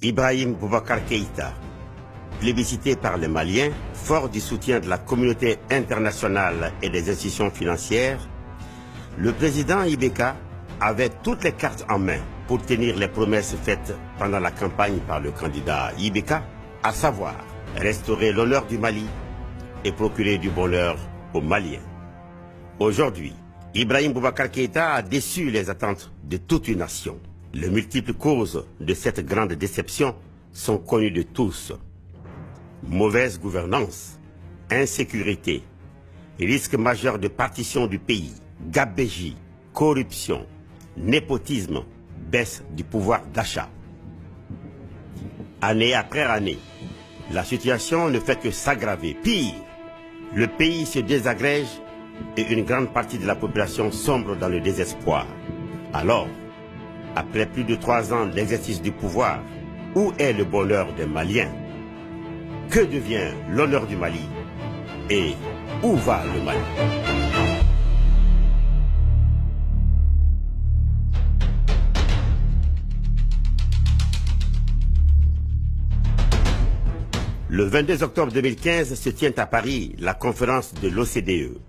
Ibrahim Boubacar Keïta, plébiscité par les Maliens, fort du soutien de la communauté internationale et des institutions financières, le président Ibeka avait toutes les cartes en main pour tenir les promesses faites pendant la campagne par le candidat Ibeka, à savoir restaurer l'honneur du Mali et procurer du bonheur aux Maliens. Aujourd'hui, Ibrahim Boubacar Keïta a déçu les attentes de toute une nation. Les multiples causes de cette grande déception sont connues de tous. Mauvaise gouvernance, insécurité, risque majeur de partition du pays, gabegie, corruption, népotisme, baisse du pouvoir d'achat. Année après année, la situation ne fait que s'aggraver. Pire, le pays se désagrège et une grande partie de la population sombre dans le désespoir. Alors, après plus de 3 ans d'exercice du pouvoir, où est le bonheur des Maliens? Que devient l'honneur du Mali? Et où va le Mali? Le 22 octobre 2015 se tient à Paris la conférence de l'OCDE.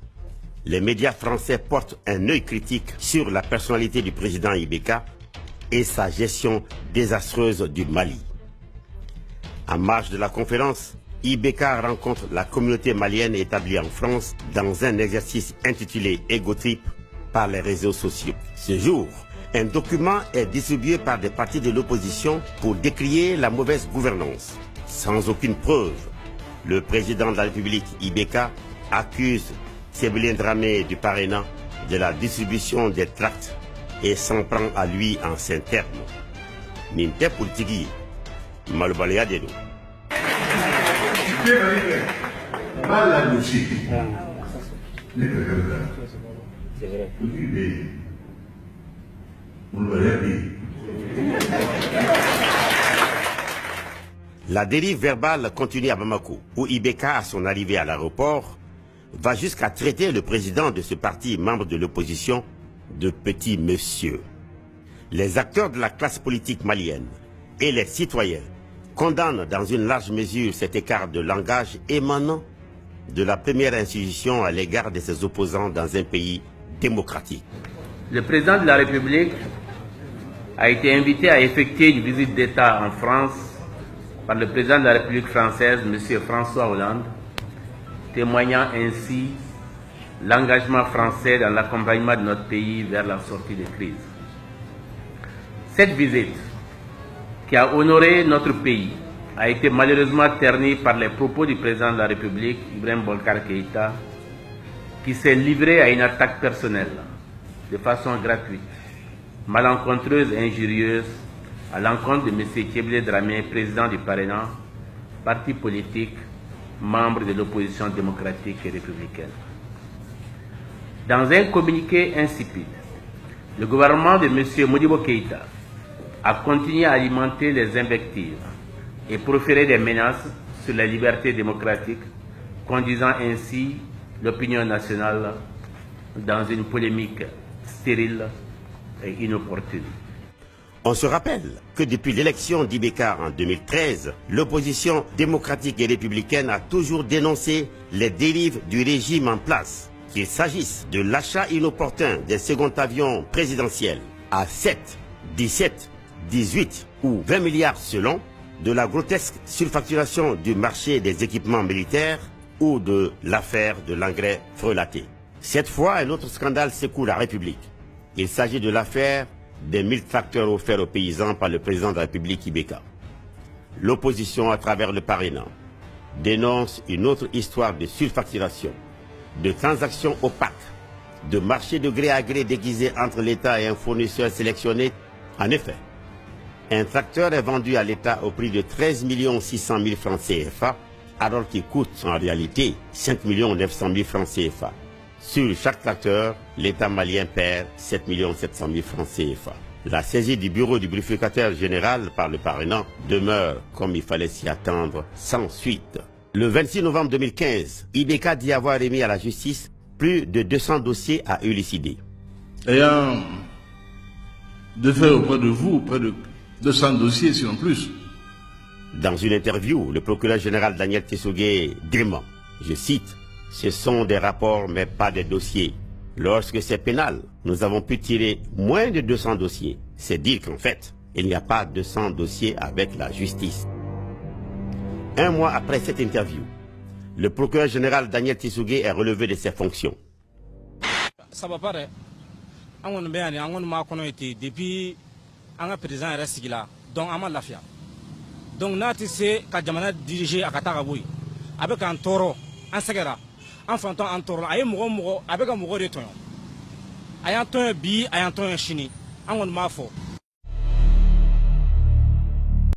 Les médias français portent un œil critique sur la personnalité du président Ibeka et sa gestion désastreuse du Mali. En marge de la conférence, Ibeka rencontre la communauté malienne établie en France dans un exercice intitulé Ego Trip par les réseaux sociaux. Ce jour, un document est distribué par des partis de l'opposition pour décrier la mauvaise gouvernance. Sans aucune preuve, le président de la République, Ibeka, accuse Sébilien Dramé du parrainant de la distribution des tracts et s'en prend à lui en ces termes. Ninte politiki, malubalea dedo. C'est vrai. La dérive verbale continue à Bamako, où Ibeka, à son arrivée à l'aéroport, va jusqu'à traiter le président de ce parti, membre de l'opposition, de petit monsieur. Les acteurs de la classe politique malienne et les citoyens condamnent dans une large mesure cet écart de langage émanant de la première institution à l'égard de ses opposants dans un pays démocratique. Le président de la République a été invité à effectuer une visite d'État en France par le président de la République française, M. François Hollande, témoignant ainsi l'engagement français dans l'accompagnement de notre pays vers la sortie de crise. Cette visite, qui a honoré notre pays, a été malheureusement ternie par les propos du président de la République, Ibrahim Boubacar Keïta, qui s'est livré à une attaque personnelle, de façon gratuite, malencontreuse et injurieuse, à l'encontre de M. Sébilien Dramé, président du parrainant, parti politique, membre de l'opposition démocratique et républicaine. Dans un communiqué insipide, le gouvernement de M. Modibo Keïta a continué à alimenter les invectives et proférer des menaces sur la liberté démocratique, conduisant ainsi l'opinion nationale dans une polémique stérile et inopportune. On se rappelle que depuis l'élection d'Ibeka en 2013, l'opposition démocratique et républicaine a toujours dénoncé les dérives du régime en place, qu'il s'agisse de l'achat inopportun des seconds avions présidentiels à 7, 17, 18 ou 20 milliards selon, de la grotesque surfacturation du marché des équipements militaires ou de l'affaire de l'engrais frelaté. Cette fois, un autre scandale secoue la République. Il s'agit de l'affaire des 1000 tracteurs offerts aux paysans par le président de la République Ibeka. L'opposition, à travers le parrainant, dénonce une autre histoire de surfacturation, de transactions opaques, de marchés de gré à gré déguisés entre l'État et un fournisseur sélectionné. En effet, un tracteur est vendu à l'État au prix de 13 600 000 francs CFA, alors qu'il coûte en réalité 5 900 000 francs CFA. Sur chaque tracteur, l'État malien perd 7 700 000 francs CFA. La saisie du bureau du vérificateur général par le parrainant demeure, comme il fallait s'y attendre, sans suite. Le 26 novembre 2015, Ibeka dit avoir remis à la justice plus de 200 dossiers à élucider. Ayant de faire auprès de vous, près de 200 dossiers, sinon plus, Dans une interview, le procureur général Daniel Tessogué dément, je cite, « Ce sont des rapports mais pas des dossiers. Lorsque c'est pénal, nous avons pu tirer moins de 200 dossiers. C'est dire qu'en fait, il n'y a pas 200 dossiers avec la justice. » Un mois après cette interview, le procureur général Daniel Tessogué est relevé de ses fonctions. Ça va pas, depuis un président est resté là, donc on a la fia. Donc nati se ka jamana diriger akata kaboui, avec un taureau, un segera, un fantôme, un taureau, aye mogo, avec un mogo de ton. Aye un ton bi, aye un ton chini, on m'a fort.